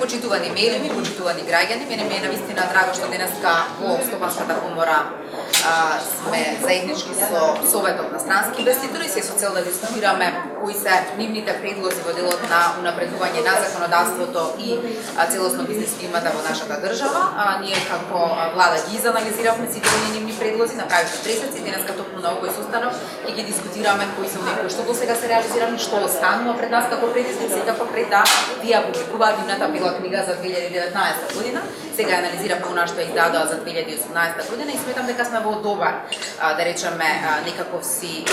Почитувани медиуми, почитувани граѓани, мене ми е навистина драго што денеска во Стопанската комора сме заеднички со Советот на странски инвеститори, се со цел да дискутираме кои се нивните предлози во делот на унапредување на законодавството и целосно бизнес климата во нашата држава. Ние како влада ги изанализиравме сите нивни предлози, направивме пресеци, денеска токму на овој состанок и ги дискутираме кои се оние кои што досега се реализирани, што останува пред нас како предизвици и како пред да тие публикуваат нивната бела книга за 2019 година. Сега анализираме она што издадоа за 2018 година и сметам дека сме во добар, да речеме, некаков си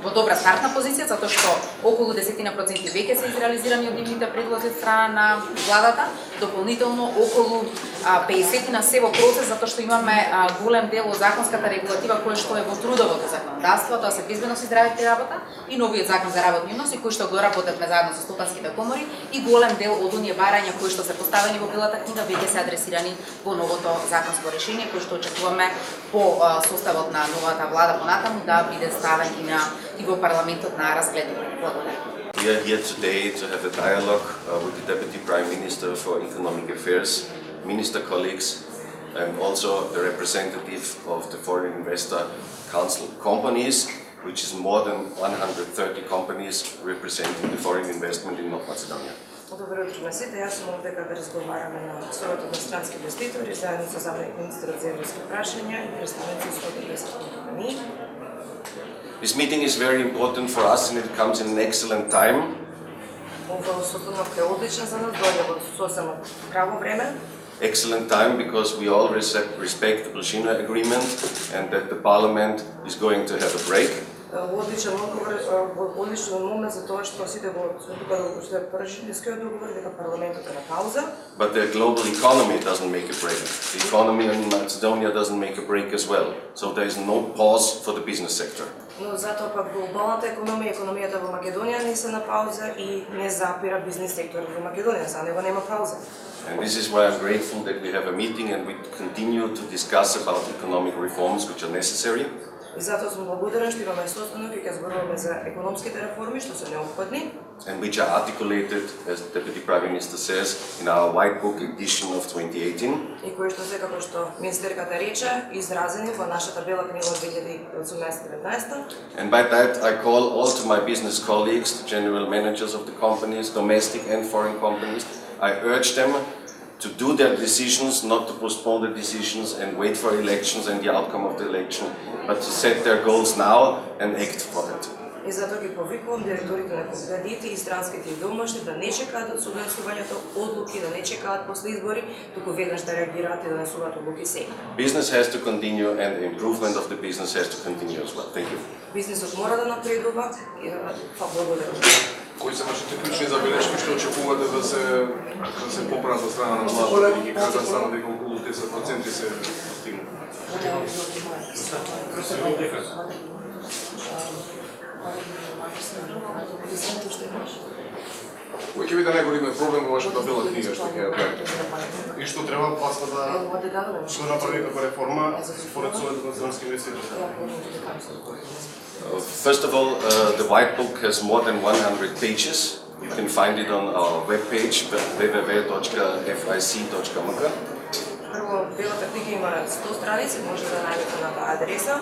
во добра стартна позиција, затоа што околу 10% веќе се изреализирани од нивните предлози од страна на владата, дополнително околу 50 се во процес, затоа што имаме голем дел од законската регулатива која што е во трудовото законодавство, тоа се безбедност и здравје при работа и новиот закон за работни односи кој што го работевме заедно со стопанските комори и голем дел од оние барања кои што се поставени во белата книга веќе се адресирани во новото законско решение кој што очекуваме по составот на новата влада понатаму да биде ставен и во парламентот на разгледување. Благодарам. We are here today to have a dialogue with the Deputy Prime Minister for Economic Affairs, Minister colleagues, and also the representative of the Foreign Investor Council companies, which is more than 130 companies representing the foreign investment in North Macedonia. Добро утро на сите, јас сум овде да разговараме на Советот на странски инвеститори заедно со заменик министерот за европски прашања и представници од европските компании. This meeting is very important for us and it comes in an excellent time. Овој состанок е одличен за нас, доаѓа во сосема право време. Excellent time because we all respect the Bolshino agreement and that the parliament is going to have a break. Одличен момент за тоа што сите го тука да се Парижскиот договор дека парламентот е на пауза. But the global economy doesn't make a break. The economy in Macedonia doesn't make a break as well. So there is no pause for the business sector. Но затоа пак глобалната економија, економијата во Македонија не се на пауза и не запира бизнес секторот во Македонија, за него нема пауза. And this is why I'm grateful that we have a meeting and we continue to discuss about economic reforms which are necessary. И затоа сум благодарен што имаме состанок и ќе зборуваме за економските реформи што се неопходни. And which are articulated, as the Deputy Prime Minister says, in our White Book edition of 2018. И кои што се како што министерката рече, изразени во нашата бела книга од 2018-19. And by that I call all to my business colleagues, the general managers of the companies, domestic and foreign companies, I urge them to do their decisions, not to postpone the decisions and wait for elections and the outcome of the election, but to set their goals now and act for it. И затоа ги повикувам директорите на компаниите и странските домашни да не чекаат од донесувањето одлуки, да не чекаат после избори, туку веднаш да реагираат и да донесуваат одлуки сега. Business has to continue and the improvement of the business has to continue as well. Thank you. Бизнисот мора да напредува и благодарам. Кои се вашите клучни забелешки што очекувате да се поправат од страна на владата и ги кажат само дека околу 10% се постигнат? Кој ќе биде најголемиот проблем во вашата бела книга што ќе ја правите? И што треба власта да направи како реформа според Советот на странски инвеститори? First of all, the White Book has more than 100 pages. You can find it on our webpage www.fic.mk. Прво, белата книга има 100 страници, може да најдете на таа адреса.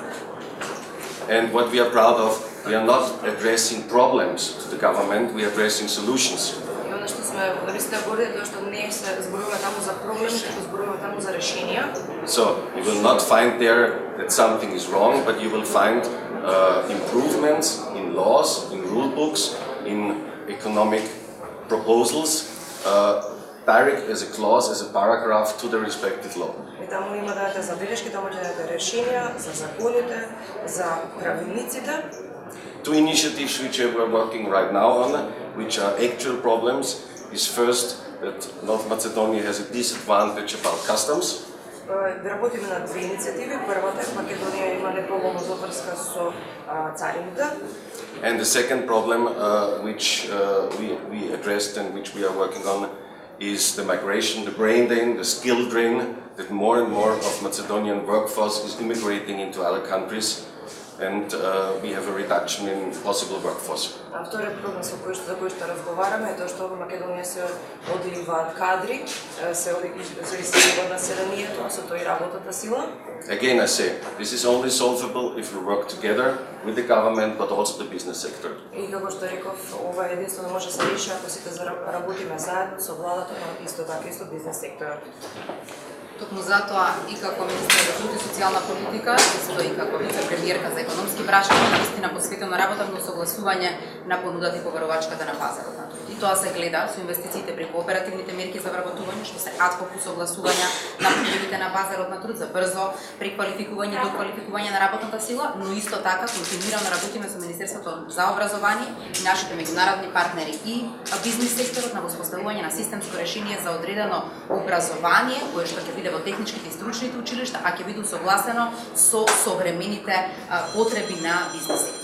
And what we are proud of, we are not addressing problems to the government, we are addressing solutions. И оно што сме навистина горди е тоа што не се зборува таму за проблеми, што зборува таму за решенија. So, you will not find there that something is wrong, but you will find improvements in laws, in rule books, in economic proposals, direct as a clause, as a paragraph to the respective law. И таму има да дадете забелешки, таму ќе дадете решенија за законите, за правилниците. Two initiatives which we are working right now on, which are actual problems, is first that North Macedonia has a disadvantage about customs. Да работиме на две инициативи. Првата е Македонија има неповолна заврска со царините. And the second problem which we addressed and which we are working on is the migration, the brain drain, the skill drain, that more and more of Macedonian workforce is immigrating into other countries and we have a reduction in possible workforce. А вториот проблем за кој што разговараме е тоа што во Македонија се одливаат кадри, се изселува населението, со тоа и работната сила. Again, I say, this is only solvable if we work together with the government, but also the business sector. И како што реков, ова единствено може да се реши ако сите работиме заедно со владата, но исто така и со бизнес секторот. Токму затоа и како министер за труд и социјална политика, исто и како вице-премиерка за економски прашања, навистина посветено работам на согласување на понудата и поверувачката на пазарот на труд. И тоа се гледа со инвестициите преку оперативните мерки за вработување, што се ад хок согласувања на потребите на пазарот на труд за брзо преквалификување и доквалификување на работната сила, но исто така континуирано работиме со Министерството за образование и нашите меѓународни партнери и бизнис секторот на воспоставување на системско решение за одредено образование кое што ќе биде во техничките и стручните училишта, а ќе биде усогласено со современите потреби на бизнес секторот.